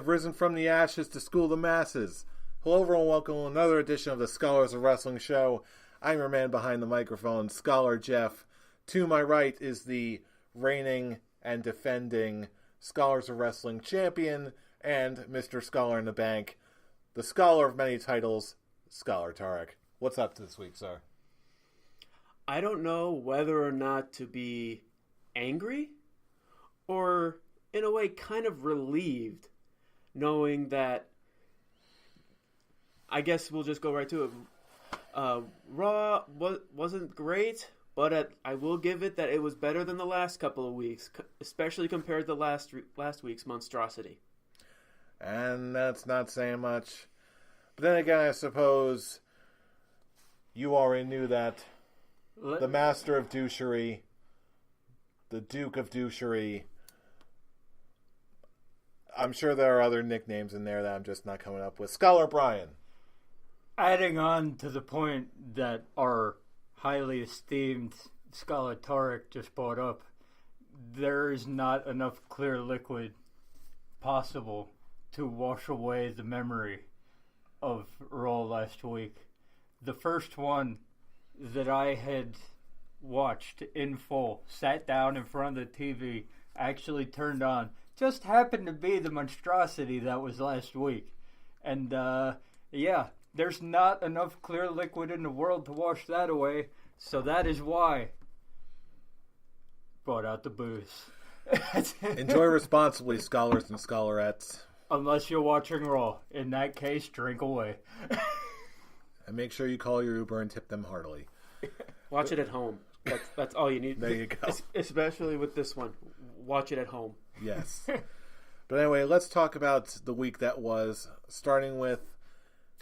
risen from the ashes to school the masses. Hello everyone, welcome to another edition of the Scholars of Wrestling Show. I'm your man behind the microphone, Scholar Jeff. To my right is the reigning and defending Scholars of Wrestling champion and Mr. Scholar in the Bank, the scholar of many titles, Scholar Tarek. What's up this week, sir? I don't know whether or not to be angry or, in a way, kind of relieved, knowing that, I guess we'll just go right to it. Raw wasn't great, but I will give it that it was better than the last couple of weeks, especially compared to last week's monstrosity. And that's not saying much. But then again, I suppose you already knew that the Master of Douchery, the Duke of Douchery, I'm sure there are other nicknames in there that I'm just not coming up with. Scholar Bryan. Adding on to the point that our highly esteemed Scholar Tarek just brought up, there is not enough clear liquid possible to wash away the memory of Raw last week. The first one that I had watched in full, sat down in front of the TV, actually turned on, just happened to be the monstrosity that was last week. And, there's not enough clear liquid in the world to wash that away, so that is why brought out the booze. Enjoy responsibly, scholars and scholarettes. Unless you're watching Raw. In that case, drink away. And make sure you call your Uber and tip them heartily. Watch it at home. That's all you need. There you go. Especially with this one. Watch it at home. Yes. But anyway, let's talk about the week that was, starting with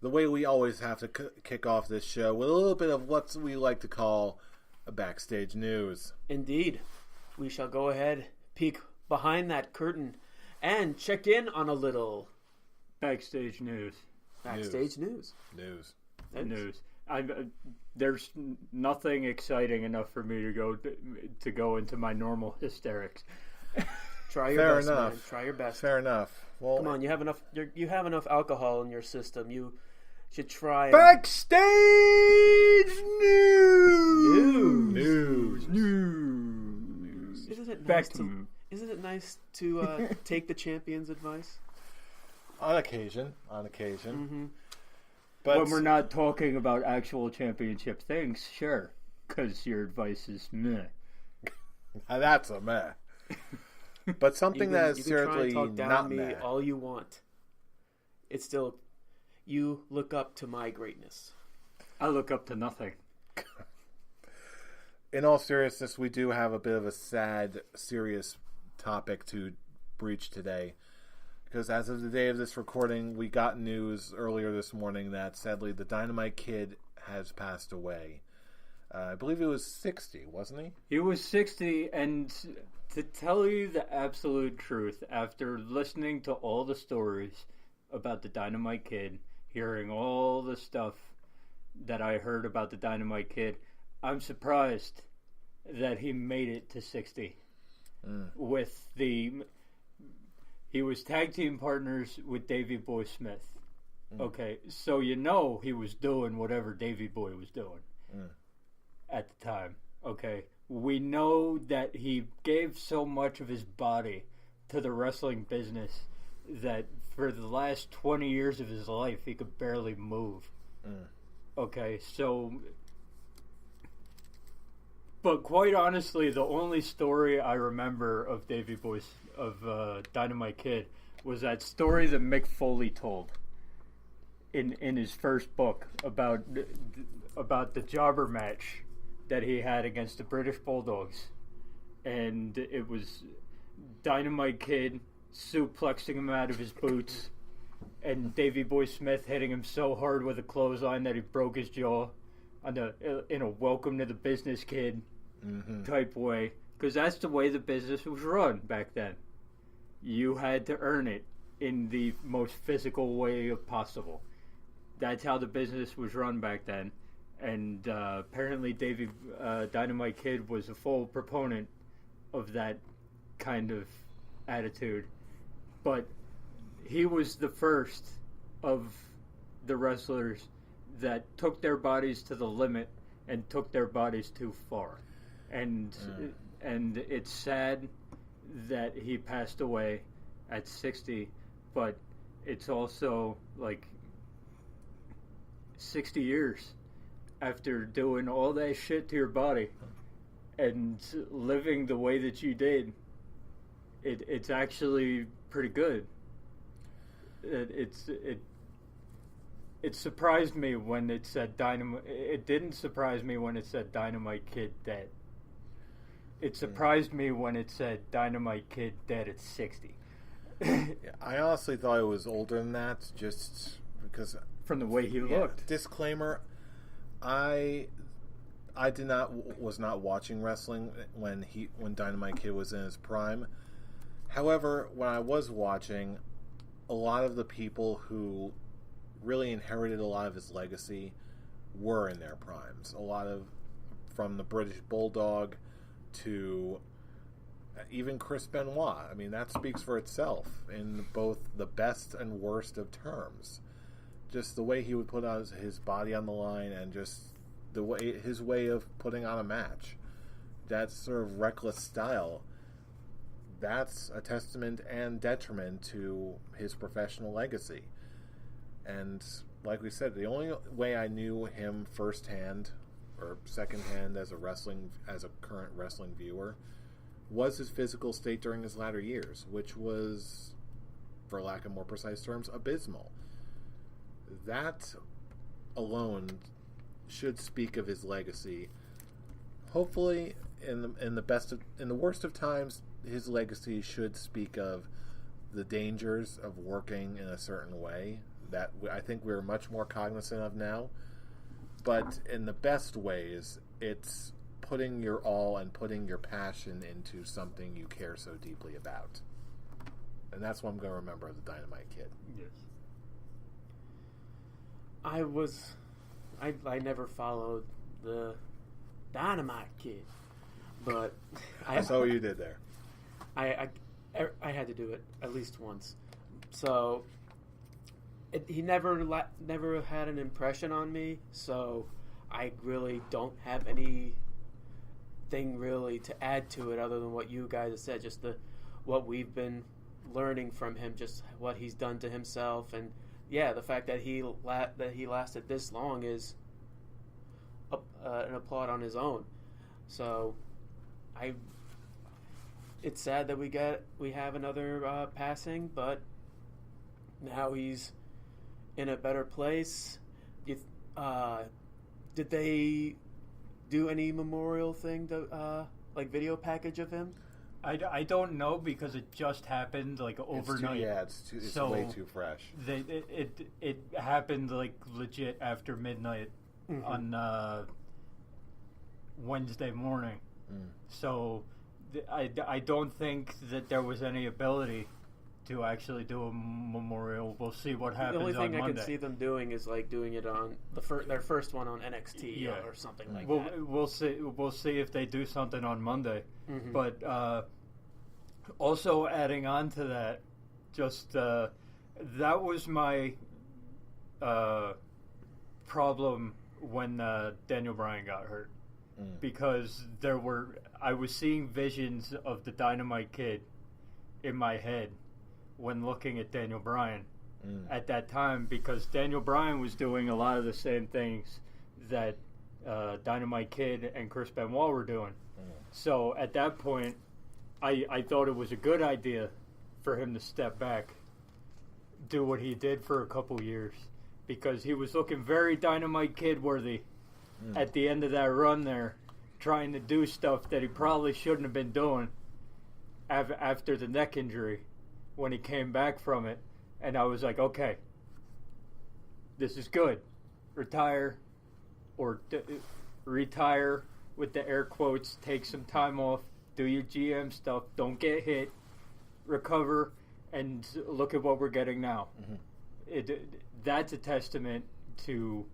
the way we always have to kick off this show with a little bit of what we like to call a backstage news. Indeed. We shall go ahead, peek behind that curtain, and check in on a little backstage news. Backstage news. News. There's nothing exciting enough for me to go into my normal hysterics. Try your best, man. Try your best. Fair enough. Well, come on, you have enough. You have enough alcohol in your system. You should try. Backstage news. Isn't it nice to take the champion's advice? On occasion. Mm-hmm. But when we're not talking about actual championship things, sure, because your advice is meh. That's a meh. But something that is certainly you can try and talk down not me meh. all you want. It's still, you look up to my greatness. I look up to nothing. In all seriousness, we do have a bit of a sad, serious topic to breach today. Because as of the day of this recording, we got news earlier this morning that sadly the Dynamite Kid has passed away. I believe he was 60, wasn't he? He was 60, and to tell you the absolute truth, after listening to all the stories about the Dynamite Kid, hearing all the stuff that I heard about the Dynamite Kid, I'm surprised that he made it to 60. He was tag team partners with Davey Boy Smith. Okay, so he was doing whatever Davey Boy was doing at the time. Okay, we know that he gave so much of his body to the wrestling business that for the last 20 years of his life he could barely move. Okay, so... But quite honestly, the only story I remember of Davey Boy's Dynamite Kid was that story that Mick Foley told in his first book about the jobber match that he had against the British Bulldogs, and it was Dynamite Kid suplexing him out of his boots, and Davey Boy Smith hitting him so hard with a clothesline that he broke his jaw in a welcome to the business kid type way, because that's the way the business was run back then. You had to earn it in the most physical way possible. That's how the business was run back then. And apparently Dynamite Kid was a full proponent of that kind of attitude. But he was the first of the wrestlers that took their bodies to the limit and took their bodies too far. And it's sad that he passed away at 60, but it's also like 60 years after doing all that shit to your body and living the way that you did. It's actually pretty good. It surprised me when it said Dynamite. It didn't surprise me when it said Dynamite Kid dead. It surprised me when it said Dynamite Kid dead at 60. Yeah, I honestly thought it was older than that, just because from the way he looked. Disclaimer: I was not watching wrestling when Dynamite Kid was in his prime. However, when I was watching, a lot of the people who really inherited a lot of his legacy were in their primes. From the British Bulldog to even Chris Benoit. I mean, that speaks for itself in both the best and worst of terms. Just the way he would put his body on the line, and just his way of putting on a match. That sort of reckless style. That's a testament and detriment to his professional legacy. And like we said, the only way I knew him firsthand or secondhand as a current wrestling viewer was his physical state during his latter years, which was, for lack of more precise terms, abysmal. That alone should speak of his legacy. Hopefully, in the worst of times, his legacy should speak of the dangers of working in a certain way that I think we're much more cognizant of now. But in the best ways, it's putting your all and putting your passion into something you care so deeply about. And that's what I'm going to remember of the Dynamite Kid. Yes. I never followed the Dynamite Kid, but I saw what you did there. I had to do it at least once. So he never had an impression on me. So I really don't have anything really to add to it other than what you guys have said. Just what we've been learning from him, just what he's done to himself, and yeah, the fact that he lasted this long is an applaud on his own. So it's sad that we have another passing, but now he's in a better place. Did they do any memorial thing to like video package of him? I don't know, because it just happened like overnight. It's way too fresh. It happened like legit after midnight on Wednesday morning. So I don't think that there was any ability to actually do a memorial. We'll see what happens on Monday. The only thing I can see them doing is like doing it on their first one on NXT or something like that. We'll see. We'll see if they do something on Monday. But also adding on to that, just that was my problem when Daniel Bryan got hurt, because I was seeing visions of the Dynamite Kid in my head when looking at Daniel Bryan at that time, because Daniel Bryan was doing a lot of the same things that Dynamite Kid and Chris Benoit were doing. So at that point, I thought it was a good idea for him to step back, do what he did for a couple years, because he was looking very Dynamite Kid worthy at the end of that run there, trying to do stuff that he probably shouldn't have been doing after the neck injury when he came back from it. And I was like, okay, this is good. Retire, or retire with the air quotes, take some time off, do your GM stuff, don't get hit, recover, and look at what we're getting now. That's a testament to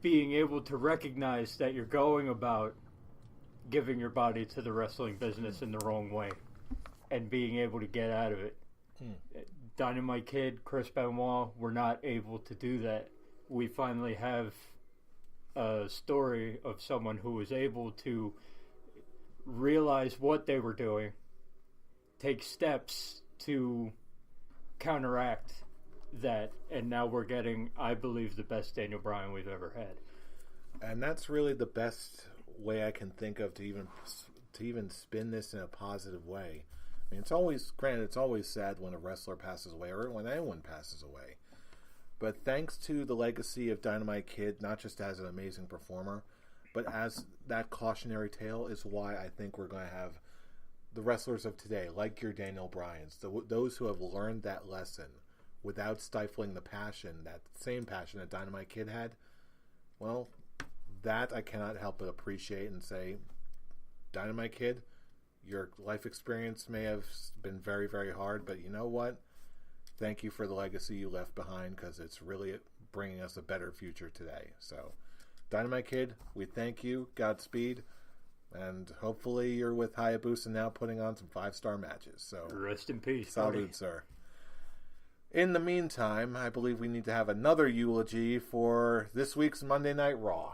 being able to recognize that you're going about giving your body to the wrestling business in the wrong way and being able to get out of it. Dynamite Kid, Chris Benoit were not able to do that. We finally have a story of someone who was able to realize what they were doing, take steps to counteract that, and now we're getting, I believe, the best Daniel Bryan we've ever had. And that's really the best way I can think of to even spin this in a positive way. I mean, it's always sad when a wrestler passes away or when anyone passes away. But thanks to the legacy of Dynamite Kid, not just as an amazing performer, but as that cautionary tale, is why I think we're going to have the wrestlers of today, like your Daniel Bryans, those who have learned that lesson without stifling the passion, that same passion that Dynamite Kid had. Well, that I cannot help but appreciate and say, Dynamite Kid, your life experience may have been very, very hard, but you know what? Thank you for the legacy you left behind, because it's really bringing us a better future today. So, Dynamite Kid, we thank you. Godspeed. And hopefully you're with Hayabusa now putting on some 5-star matches. So rest in peace. Salute, sir. In the meantime, I believe we need to have another eulogy for this week's Monday Night Raw.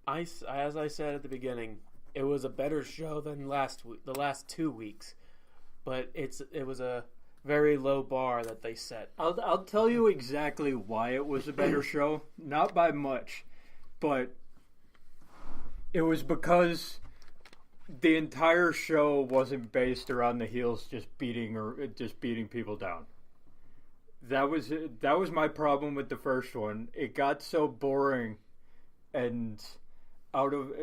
As I said at the beginning, it was a better show than the last 2 weeks, but it was a very low bar that they set. I'll tell you exactly why it was a better show. Not by much, but it was because the entire show wasn't based around the heels just beating people down. That was my problem with the first one. It got so boring, and out of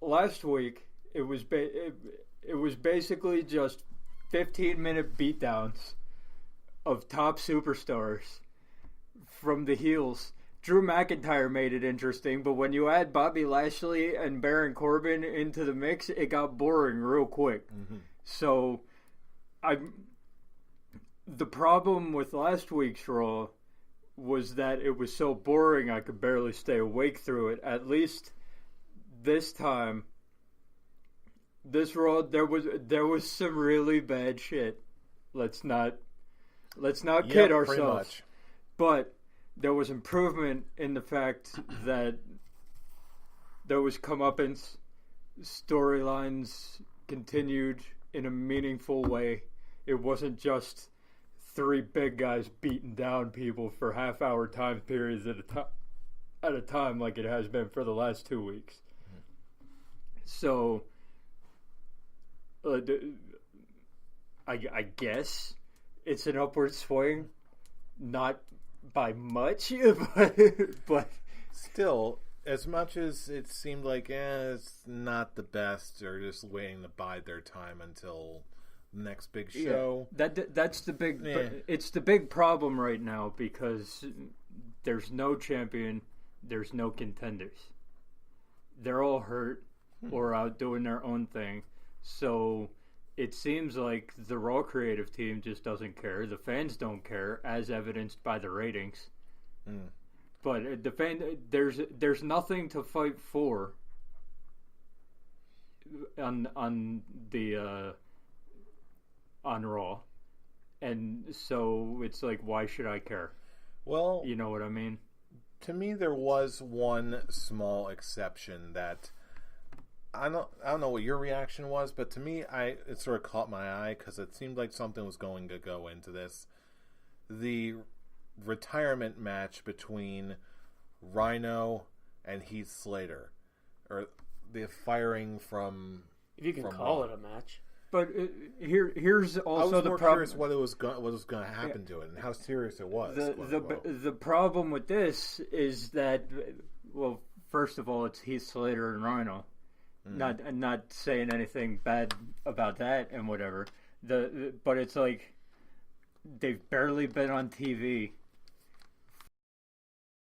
last week, it was basically just 15-minute beatdowns of top superstars from the heels. Drew McIntyre made it interesting, but when you add Bobby Lashley and Baron Corbin into the mix, it got boring real quick. Mm-hmm. So, the problem with last week's Raw was that it was so boring I could barely stay awake through it. At least this time, this Raw, there was some really bad shit. Let's not kid ourselves. But there was improvement in the fact that there was comeuppance, storylines continued in a meaningful way. It wasn't just 3 big guys beating down people for half-hour time periods at a time like it has been for the last 2 weeks. So, I guess it's an upward swing, not by much, but still, as much as it seemed like it's not the best, they're just waiting to bide their time until the next big show. Yeah, that's the big. It's the big problem right now, because there's no champion, there's no contenders. They're all hurt or out doing their own thing. So it seems like the Raw creative team just doesn't care. The fans don't care, as evidenced by the ratings. But there's nothing to fight for on Raw, and so it's like, why should I care? Well, you know what I mean. To me, there was one small exception that I don't know what your reaction was, but to me, it sort of caught my eye because it seemed like something was going to go into this. The retirement match between Rhino and Heath Slater, or the firing from. If you can call it a match. But here's also the problem. I was more curious what was going to happen to it and how serious it was. The problem with this is that, well, first of all, it's Heath Slater and Rhino. Not saying anything bad about that and whatever. But it's like they've barely been on TV